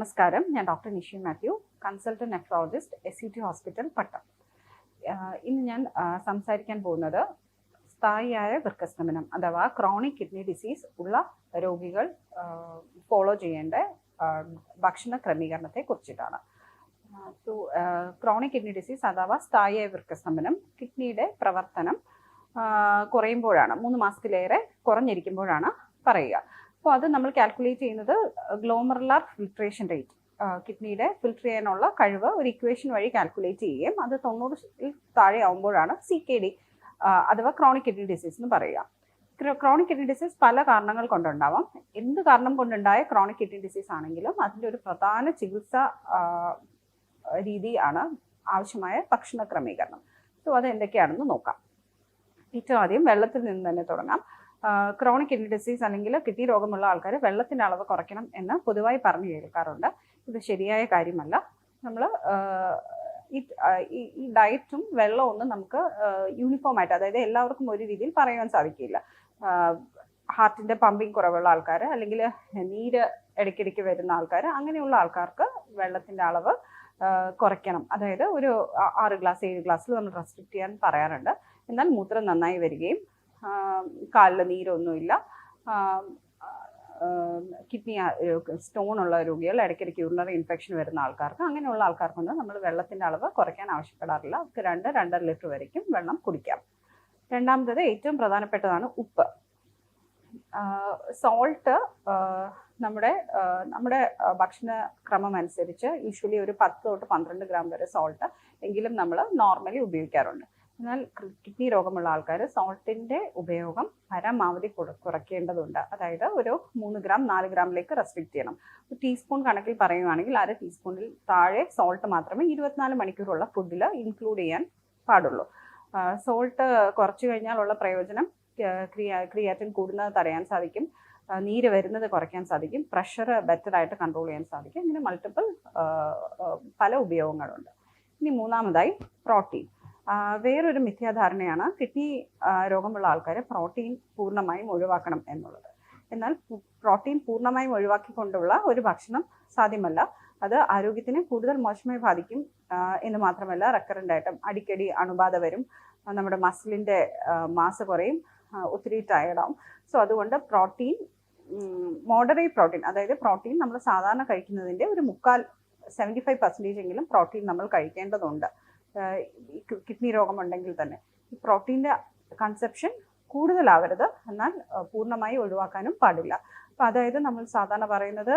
നമസ്കാരം, ഞാൻ doctor Nishi Mathew, consultant nephrologist, SUT hospital, Pattom. ഇന്ന് ഞാൻ സംസാരിക്കാൻ പോകുന്നത് സ്ഥായിയായ വൃക്കസ്തംഭനം അഥവാ ക്രോണിക് കിഡ്നി ഡിസീസ് ഉള്ള രോഗികൾ ഫോളോ ചെയ്യേണ്ട ഭക്ഷണ ക്രമീകരണത്തെ കുറിച്ചിട്ടാണ്. ക്രോണിക് കിഡ്നി ഡിസീസ് അഥവാ സ്ഥായിയായ വൃക്കസ്തംഭനം കിഡ്നിയുടെ പ്രവർത്തനം കുറയുമ്പോഴാണ്, 3 മാസത്തിലേറെ കുറഞ്ഞിരിക്കുമ്പോഴാണ് പറയുക. അപ്പോൾ അത് നമ്മൾ കാൽക്കുലേറ്റ് ചെയ്യുന്നത് ഗ്ലോമറുലാർ ഫിൽട്രേഷൻ റേറ്റ്, കിഡ്നിയുടെ ഫിൽട്ടർ ചെയ്യാനുള്ള കഴിവ് ഒരു ഇക്വേഷൻ വഴി കാൽക്കുലേറ്റ് ചെയ്യുകയും അത് 90 താഴെ ആവുമ്പോഴാണ് CKD അഥവാ ക്രോണിക് കിഡ്നി ഡിസീസ് എന്ന് പറയുക. ക്രോണിക് കിഡ്നി ഡിസീസ് പല കാരണങ്ങൾ കൊണ്ടുണ്ടാവാം. എന്ത് കാരണം കൊണ്ടുണ്ടായ ക്രോണിക് കിഡ്നി ഡിസീസ് ആണെങ്കിലും അതിൻ്റെ ഒരു പ്രധാന ചികിത്സാ രീതിയാണ് ആവശ്യമായ ഭക്ഷണ ക്രമീകരണം. സോ അത് എന്തൊക്കെയാണെന്ന് നോക്കാം. ഏറ്റവും ആദ്യം വെള്ളത്തിൽ നിന്ന് തന്നെ തുടങ്ങാം. ക്രോണിക് കിഡ്നി ഡിസീസ് അല്ലെങ്കിൽ കിഡ്നി രോഗമുള്ള ആൾക്കാർ വെള്ളത്തിൻ്റെ അളവ് കുറയ്ക്കണം എന്ന് പൊതുവായി പറഞ്ഞു കേൾക്കാറുണ്ട്. ഇത് ശരിയായ കാര്യമല്ല. നമ്മൾ ഈ ഡയറ്റും വെള്ളവും ഒന്നും നമുക്ക് യൂണിഫോം ആയിട്ട്, അതായത് എല്ലാവർക്കും ഒരു രീതിയിൽ പറയാൻ സാധിക്കില്ല. ഹാർട്ടിൻ്റെ പമ്പിങ് കുറവുള്ള ആൾക്കാർ, അല്ലെങ്കിൽ നീര് ഇടയ്ക്കിടയ്ക്ക് വരുന്ന ആൾക്കാർ, അങ്ങനെയുള്ള ആൾക്കാർക്ക് വെള്ളത്തിൻ്റെ അളവ് കുറയ്ക്കണം. അതായത് ഒരു 6 ഗ്ലാസ് 7 ഗ്ലാസ്സിൽ നമ്മൾ റെസ്ട്രിക്റ്റ് ചെയ്യാൻ പറയാറുണ്ട്. എന്നാൽ മൂത്രം നന്നായി വരികയും കാലിൽ നീരൊന്നുമില്ല, കിഡ്നി സ്റ്റോൺ ഉള്ള രോഗികൾ, ഇടയ്ക്കിടയ്ക്ക് യൂറിനറി ഇൻഫെക്ഷൻ വരുന്ന ആൾക്കാർക്ക്, അങ്ങനെയുള്ള ആൾക്കാർക്കൊന്നും നമ്മൾ വെള്ളത്തിൻ്റെ അളവ് കുറയ്ക്കാൻ ആവശ്യപ്പെടാറില്ല. അവർക്ക് 2-2.5 ലിറ്റർ വരയ്ക്കും വെള്ളം കുടിക്കാം. രണ്ടാമത്തത് ഏറ്റവും പ്രധാനപ്പെട്ടതാണ് ഉപ്പ്. സോൾട്ട് നമ്മുടെ ഭക്ഷണക്രമം അനുസരിച്ച് യൂഷ്വലി ഒരു 10 തൊട്ട് 12 ഗ്രാം വരെ സോൾട്ട് എങ്കിലും നമ്മൾ നോർമലി ഉപയോഗിക്കാറുണ്ട്. എന്നാൽ കിഡ്നി രോഗമുള്ള ആൾക്കാർ സോൾട്ടിൻ്റെ ഉപയോഗം പരമാവധി കുറയ്ക്കേണ്ടതുണ്ട്. അതായത് ഒരു 3 ഗ്രാം 4 ഗ്രാമിലേക്ക് റെസ്ട്രിക്റ്റ് ചെയ്യണം. ഒരു ടീസ്പൂൺ കണക്കിൽ പറയുകയാണെങ്കിൽ 1/2 ടീസ്പൂണിൽ താഴെ സോൾട്ട് മാത്രമേ 24 മണിക്കൂറുള്ള ഫുഡിൽ ഇൻക്ലൂഡ് ചെയ്യാൻ പാടുള്ളൂ. സോൾട്ട് കുറച്ച് കഴിഞ്ഞാലുള്ള പ്രയോജനം ക്രിയാറ്റിൻ കൂടുന്നത് തടയാൻ സാധിക്കും, നീര് വരുന്നത് കുറയ്ക്കാൻ സാധിക്കും, പ്രഷർ ബെറ്ററായിട്ട് കൺട്രോൾ ചെയ്യാൻ സാധിക്കും. ഇങ്ങനെ മൾട്ടിപ്പിൾ പല ഉപയോഗങ്ങളുണ്ട്. ഇനി മൂന്നാമതായി പ്രോട്ടീൻ. വേറൊരു മിഥ്യാധാരണയാണ് കിഡ്നി രോഗമുള്ള ആൾക്കാർ പ്രോട്ടീൻ പൂർണ്ണമായും ഒഴിവാക്കണം എന്നുള്ളത്. എന്നാൽ പ്രോട്ടീൻ പൂർണ്ണമായും ഒഴിവാക്കിക്കൊണ്ടുള്ള ഒരു ഭക്ഷണം സാധ്യമല്ല. അത് ആരോഗ്യത്തിനെ കൂടുതൽ മോശമായി ബാധിക്കും എന്ന് മാത്രമല്ല, റെക്കറൻ്റ് ആയിട്ടും അടിക്കടി അണുബാധ വരും, നമ്മുടെ മസിലിൻ്റെ മാസ് കുറയും, ഒത്തിരി ടയർഡാവും. സോ അതുകൊണ്ട് പ്രോട്ടീൻ, മോഡറേറ്റ് പ്രോട്ടീൻ, അതായത് പ്രോട്ടീൻ നമ്മൾ സാധാരണ കഴിക്കുന്നതിൻ്റെ ഒരു 75% എങ്കിലും പ്രോട്ടീൻ നമ്മൾ കഴിക്കേണ്ടതുണ്ട്. കിഡ്നി രോഗമുണ്ടെങ്കിൽ തന്നെ ഈ പ്രോട്ടീൻ്റെ കൺസെപ്ഷൻ കൂടുതലാവരുത്, എന്നാൽ പൂർണ്ണമായി ഒഴിവാക്കാനും പാടില്ല. അപ്പോൾ അതായത് നമ്മൾ സാധാരണ പറയുന്നത്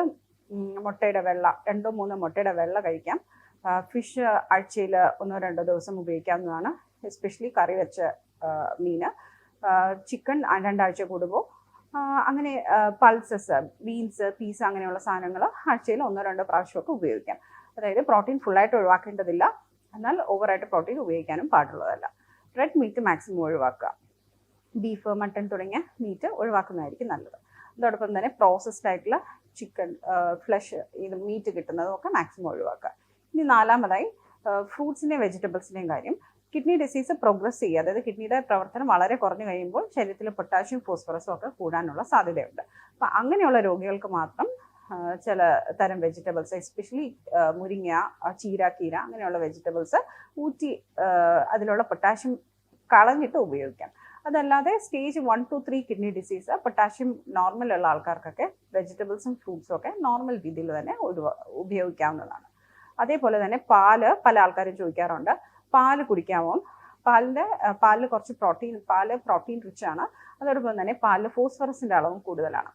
മുട്ടയുടെ വെള്ള, 2-3 മുട്ടയുടെ വെള്ള കഴിക്കാം. ഫിഷ് ആഴ്ചയിൽ 1-2 ദിവസം ഉപയോഗിക്കാവുന്നതാണ്, എസ്പെഷ്യലി കറി വെച്ച മീന്. ചിക്കൻ 2 ആഴ്ച കൂടുമ്പോൾ. അങ്ങനെ പൾസസ്, ബീൻസ്, പീസ് അങ്ങനെയുള്ള സാധനങ്ങൾ ആഴ്ചയിൽ 1-2 പ്രാവശ്യമൊക്കെ ഉപയോഗിക്കാം. അതായത് പ്രോട്ടീൻ ഫുള്ളായിട്ട് ഒഴിവാക്കേണ്ടതില്ല, എന്നാൽ ഓവറായിട്ട് പ്രോട്ടീൻ ഉപയോഗിക്കാനും പാടുള്ളതല്ല. റെഡ് മീറ്റ് മാക്സിമം ഒഴിവാക്കുക. ബീഫ്, മട്ടൺ തുടങ്ങിയ മീറ്റ് ഒഴിവാക്കുന്നതായിരിക്കും നല്ലത്. അതോടൊപ്പം തന്നെ പ്രോസസ്ഡ് ആയിട്ടുള്ള ചിക്കൻ, ഫ്ലഷ്, ഇത് മീറ്റ് കിട്ടുന്നതൊക്കെ മാക്സിമം ഒഴിവാക്കുക. ഇനി നാലാമതായി ഫ്രൂട്ട്സിൻ്റെയും വെജിറ്റബിൾസിൻ്റെയും കാര്യം. കിഡ്നി ഡിസീസ് പ്രോഗ്രസ് ചെയ്യുക, അതായത് കിഡ്നിയുടെ പ്രവർത്തനം വളരെ കുറഞ്ഞു കഴിയുമ്പോൾ ശരീരത്തിൽ പൊട്ടാഷ്യം, ഫോസ്ഫറസും ഒക്കെ കൂടാനുള്ള സാധ്യതയുണ്ട്. അപ്പം അങ്ങനെയുള്ള രോഗികൾക്ക് മാത്രം ചില തരം വെജിറ്റബിൾസ്, എസ്പെഷ്യലി മുരിങ്ങ, ചീര, കീര അങ്ങനെയുള്ള വെജിറ്റബിൾസ് ഊറ്റി അതിലുള്ള പൊട്ടാഷ്യം കളഞ്ഞിട്ട് ഉപയോഗിക്കാം. അതല്ലാതെ stage 1 to 3 kidney disease, potassium നോർമലുള്ള ആൾക്കാർക്കൊക്കെ വെജിറ്റബിൾസും ഫ്രൂട്ട്സും ഒക്കെ നോർമൽ രീതിയിൽ തന്നെ ഉപയോഗിക്കാവുന്നതാണ്. അതേപോലെ തന്നെ പാല് പല ആൾക്കാരും ചോദിക്കാറുണ്ട്, പാല് കുടിക്കാമോ? പാലിൽ കുറച്ച് പ്രോട്ടീൻ റിച്ച് ആണ്. അതോടൊപ്പം തന്നെ പാലിൽ ഫോസ്ഫറസിൻ്റെ അളവും കൂടുതലാണ്.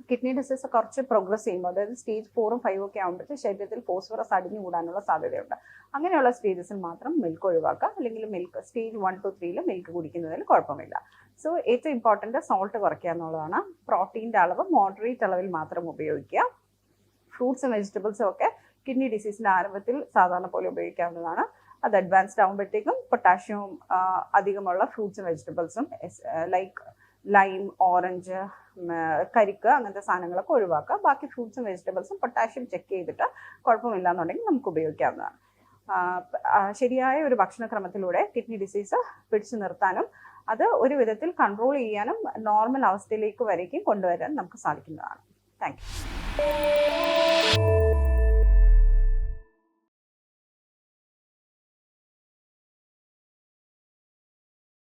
കിഡ്നി ഡിസീസ് കുറച്ച് പ്രോഗ്രസ് ചെയ്യുമ്പോൾ, അതായത് സ്റ്റേജ് 4ഉം 5ഉം ഒക്കെ ആകുമ്പോഴത്തെ ശരീരത്തിൽ ഫോസ്ഫറസ് അടിഞ്ഞുകൂടാനുള്ള സാധ്യതയുണ്ട്. അങ്ങനെയുള്ള സ്റ്റേജസിൽ മാത്രം മിൽക്ക് ഒഴിവാക്കുക, അല്ലെങ്കിൽ സ്റ്റേജ് 1 to 3 മിൽക്ക് കുടിക്കുന്നതിൽ കുഴപ്പമില്ല. സോ ഏറ്റവും ഇമ്പോർട്ടൻ്റ് സോൾട്ട് കുറയ്ക്കുക എന്നുള്ളതാണ്. പ്രോട്ടീൻ്റെ അളവ് മോഡറേറ്റ് അളവിൽ മാത്രം ഉപയോഗിക്കുക. ഫ്രൂട്ട്സും വെജിറ്റബിൾസും ഒക്കെ കിഡ്നി ഡിസീസിൻ്റെ ആരംഭത്തിൽ സാധാരണ പോലെ ഉപയോഗിക്കാവുന്നതാണ്. അത് അഡ്വാൻസ്ഡ് ആകുമ്പോഴത്തേക്കും പൊട്ടാഷ്യവും അധികമുള്ള ഫ്രൂട്ട്സും വെജിറ്റബിൾസും ലൈക്ക് ലൈം, ഓറഞ്ച്, കരിക്ക് അങ്ങനത്തെ സാധനങ്ങളൊക്കെ ഒഴിവാക്കുക. ബാക്കി ഫ്രൂട്ട്സും വെജിറ്റബിൾസും പൊട്ടാഷ്യം ചെക്ക് ചെയ്തിട്ട് കുഴപ്പമില്ല എന്നുണ്ടെങ്കിൽ നമുക്ക് ഉപയോഗിക്കാവുന്നതാണ്. ശരിയായ ഒരു ഭക്ഷണക്രമത്തിലൂടെ കിഡ്നി ഡിസീസ് പിടിച്ചു നിർത്താനും അത് ഒരു വിധത്തിൽ കൺട്രോൾ ചെയ്യാനും നോർമൽ അവസ്ഥയിലേക്ക് വരേക്കും കൊണ്ടുവരാൻ നമുക്ക് സാധിക്കുന്നതാണ്. Thank you.